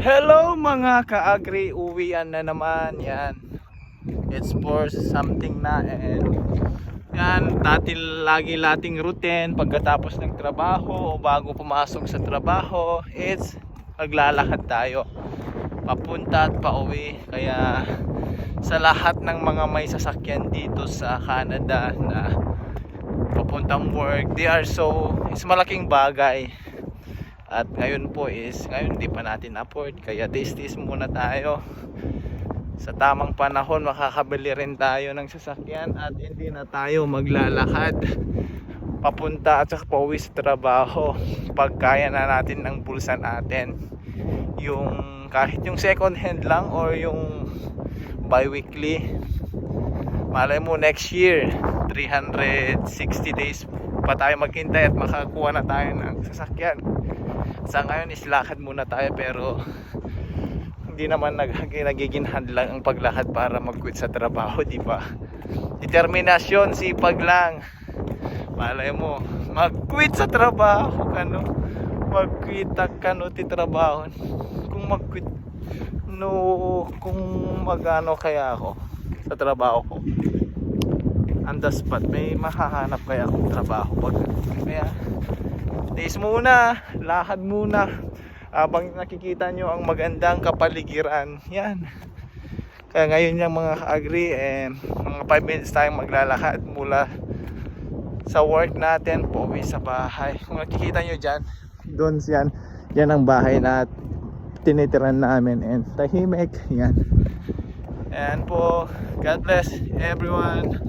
Hello mga ka-agri, uwian na naman yan. It's for something na and yan, lagi lating routine pagkatapos ng trabaho o bago pumasok sa trabaho, it's maglalakad tayo papunta at pauwi. Kaya sa lahat ng mga may sasakyan dito sa Canada na papuntang work, it's malaking bagay. At ngayon hindi pa natin afford, kaya this muna tayo. Sa tamang panahon makakabili rin tayo ng sasakyan at hindi na tayo maglalakad papunta at saka pauwi sa trabaho pag kaya na natin ng bulsa natin. Yung kahit yung second hand lang or yung bi-weekly, malay mo next year 360 days pa tayo maghintay at makakuha na tayo ng sasakyan. Sa ngayon lakad muna tayo, pero hindi naman nagiging hadlang ang paglakad para mag-quit sa trabaho, di ba? Determinasyon, sipag lang. Malay mo mag-quit sa trabaho kano, mag-quit kano ti trabaho. Kung mag-quit kung magano kaya ako sa trabaho ko, on the spot may mahahanap kaya akong trabaho pag kaya days muna, lakad muna habang nakikita nyo ang magandang kapaligiran. Yan. Kaya ngayon yung mga ka-agri, mga 5 minutes tayong maglalakad mula sa work natin pauwi sa bahay. Kung nakikita nyo dyan, doon yan ang bahay na tinitiran namin, and tahimik yan. Ayan po, God bless everyone.